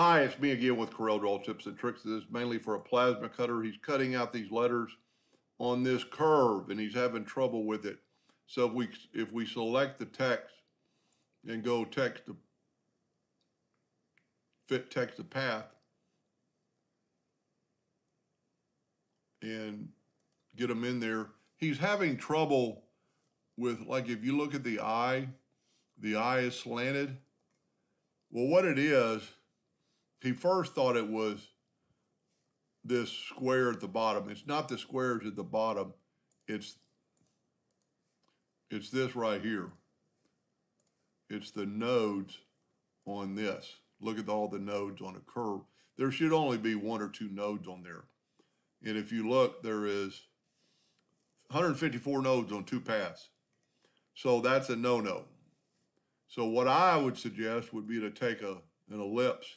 Hi, it's me again with Corel Draw Tips and Tricks. This is mainly for a plasma cutter. He's cutting out these letters on this curve and he's having trouble with it. So if we select the text and go text to fit text to path and get them in there, he's having trouble with, like, if you look at the eye is slanted. Well, what it is, he first thought it was this square at the bottom. It's not the squares at the bottom. It's this right here. It's the nodes on this. Look at all the nodes on a curve. There should only be one or two nodes on there. And if you look, there is 154 nodes on two paths. So that's a no-no. So what I would suggest would be to take an ellipse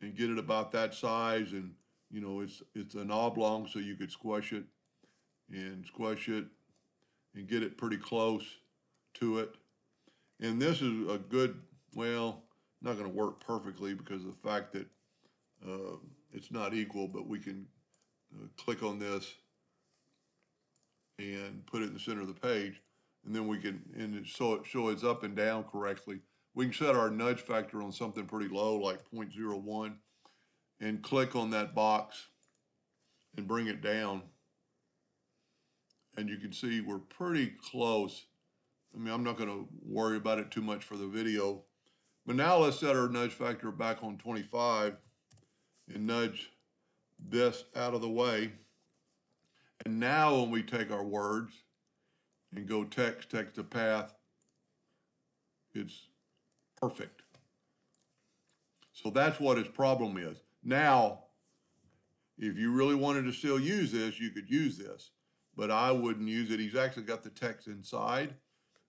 and get it about that size, and you know, it's an oblong, so you could squash it and get it pretty close to it. And this is a good, well, not going to work perfectly because of the fact that it's not equal, but we can click on this and put it in the center of the page, and then we can, so it's up and down correctly. We can set our nudge factor on something pretty low, like 0.01, and click on that box and bring it down. And you can see we're pretty close. I mean, I'm not going to worry about it too much for the video. But now let's set our nudge factor back on 25 and nudge this out of the way. And now when we take our words and go text to path, it's perfect. So that's what his problem is. Now, if you really wanted to still use this, you could use this, but I wouldn't use it. He's actually got the text inside.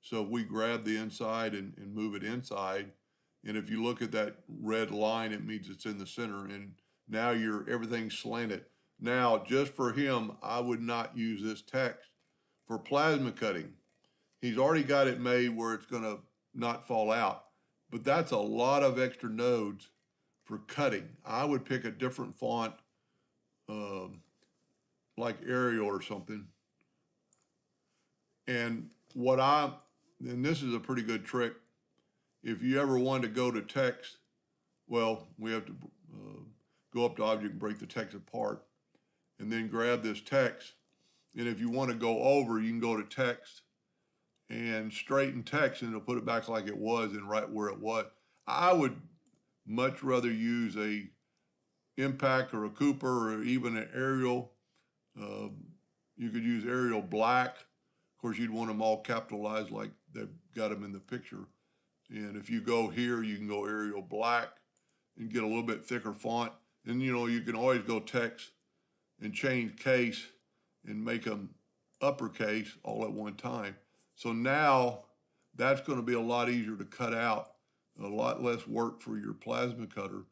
So if we grab the inside and move it inside, and if you look at that red line, it means it's in the center, and now everything's slanted. Now, just for him, I would not use this text for plasma cutting. He's already got it made where it's gonna not fall out, but that's a lot of extra nodes for cutting. I would pick a different font, like Arial or something. And this is a pretty good trick. If you ever want to go to text, well, we have to go up to object and break the text apart, and then grab this text. And if you want to go over, you can go to text and straighten text, and it'll put it back like it was and right where it was. I would much rather use a Impact or a Cooper or even an Arial. You could use Arial Black. Of course, you'd want them all capitalized like they've got them in the picture. And if you go here, you can go Arial Black and get a little bit thicker font. And you know, you can always go text and change case and make them uppercase all at one time. So now that's going to be a lot easier to cut out, a lot less work for your plasma cutter.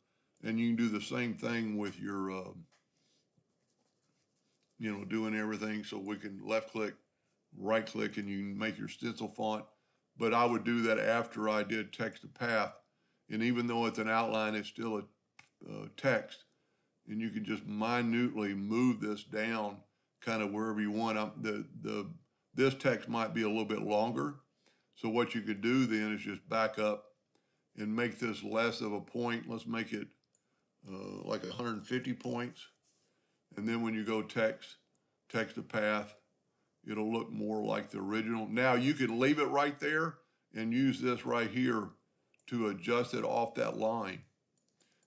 And you can do the same thing with your, doing everything. So we can left click, right click, and you can make your stencil font. But I would do that after I did text to path. And even though it's an outline, it's still a text. And you can just minutely move this down kind of wherever you want. This text might be a little bit longer. So what you could do then is just back up and make this less of a point. Let's make it like 150 points. And then when you go text to path, it'll look more like the original. Now you can leave it right there and use this right here to adjust it off that line.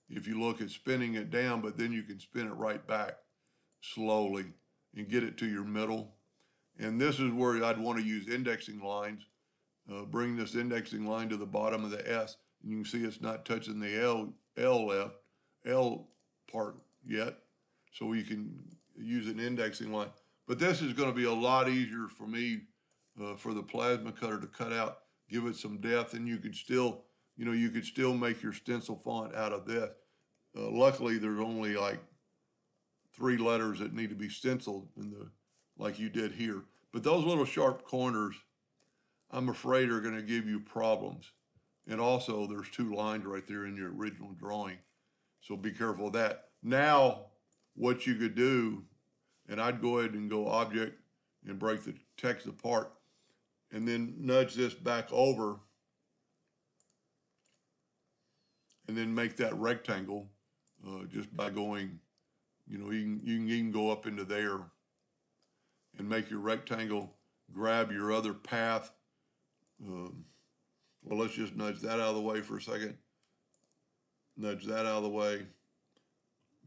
If you look at spinning it down, but then you can spin it right back slowly and get it to your middle. And this is where I'd want to use indexing lines. Bring this indexing line to the bottom of the S, and you can see it's not touching the L part yet. So you can use an indexing line. But this is going to be a lot easier for me, for the plasma cutter to cut out, give it some depth, and you could still make your stencil font out of this. Luckily, there's only like 3 letters that need to be stenciled like you did here. But those little sharp corners, I'm afraid, are going to give you problems And also there's two lines right there in your original drawing. So be careful of that. Now, what you could do, and I'd go ahead and go object and break the text apart and then nudge this back over and then make that rectangle just by going, you know, you can even go up into there and make your rectangle, grab your other path. Well, let's just nudge that out of the way for a second. Nudge that out of the way.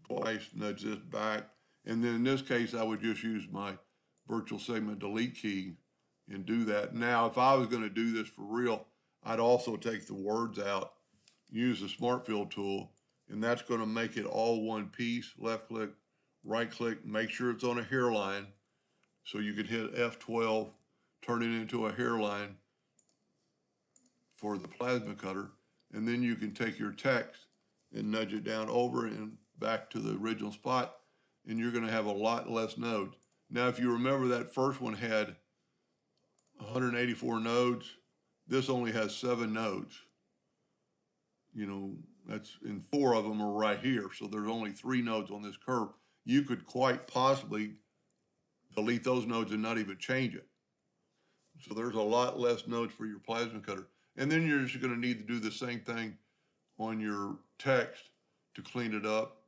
Twice, nudge this back. And then in this case, I would just use my virtual segment delete key and do that. Now, if I was going to do this for real, I'd also take the words out, use the Smart Fill tool, and that's going to make it all one piece. Left click, right click, make sure it's on a hairline. So you could hit F12, turn it into a hairline for the plasma cutter. And then you can take your text and nudge it down over and back to the original spot, and you're going to have a lot less nodes. Now, if you remember, that first one had 184 nodes. This only has 7 nodes. You know, and 4 of them are right here. So there's only 3 nodes on this curve. You could quite possibly delete those nodes and not even change it. So there's a lot less nodes for your plasma cutter. And then you're just going to need to do the same thing on your text to clean it up.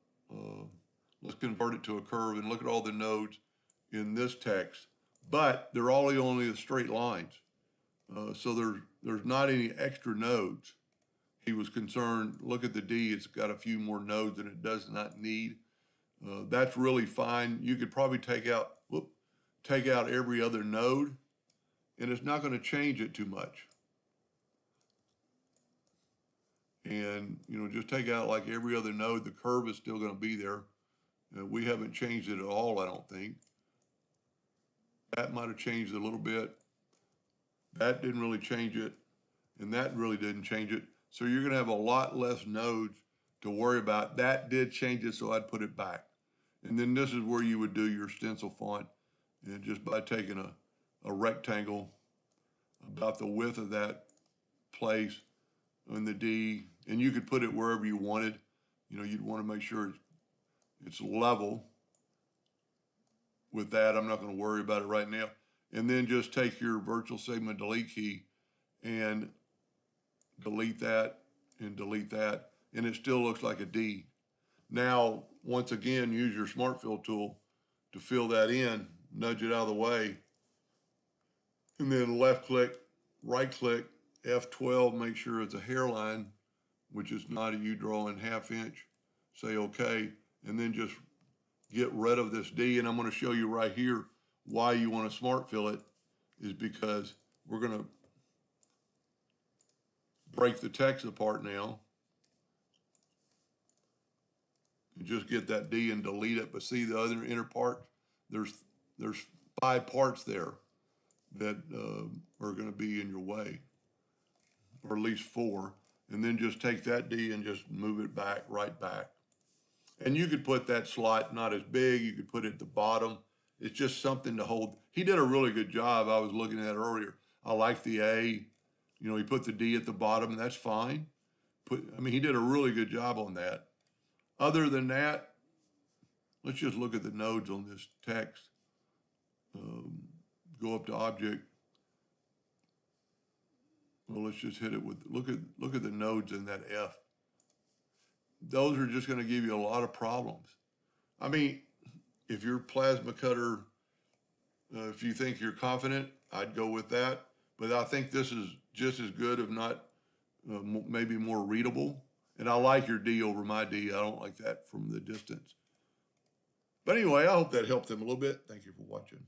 Let's convert it to a curve and look at all the nodes in this text. But they're all only the straight lines. So there's not any extra nodes. He was concerned, look at the D, it's got a few more nodes than it does not need. That's really fine. You could probably take out every other node, and it's not going to change it too much. And, you know, just take out like every other node. The curve is still going to be there. We haven't changed it at all, I don't think. That might have changed a little bit. That didn't really change it. And that really didn't change it. So you're going to have a lot less nodes to worry about. That did change it, so I'd put it back. And then this is where you would do your stencil font. And just by taking a rectangle about the width of that place in the D, and you could put it wherever you wanted. You know, you'd want to make sure it's level with that. I'm not going to worry about it right now. And then just take your virtual segment delete key and delete that and delete that, and it still looks like a D. Now, once again, use your Smart Fill tool to fill that in, nudge it out of the way, and then left click, right click, F12, make sure it's a hairline, which is not a U draw in 1/2 inch. Say okay, and then just get rid of this D. And I'm going to show you right here why you want to Smart Fill it, is because we're going to break the text apart now and just get that D and delete it. But see the other inner part? There's 5 parts there that are going to be in your way, or at least 4. And then just take that D and just move it back, right back. And you could put that slot not as big. You could put it at the bottom. It's just something to hold. He did a really good job. I was looking at it earlier. I like the A. You know, he put the D at the bottom, and that's fine. He did a really good job on that. Other than that, let's just look at the nodes on this text. Go up to Object. Well, let's just hit it with, look at the nodes in that F. Those are just going to give you a lot of problems. I mean, if your plasma cutter, if you think you're confident, I'd go with that. But I think this is just as good, if not maybe more readable. And I like your D over my D. I don't like that from the distance. But anyway, I hope that helped them a little bit. Thank you for watching.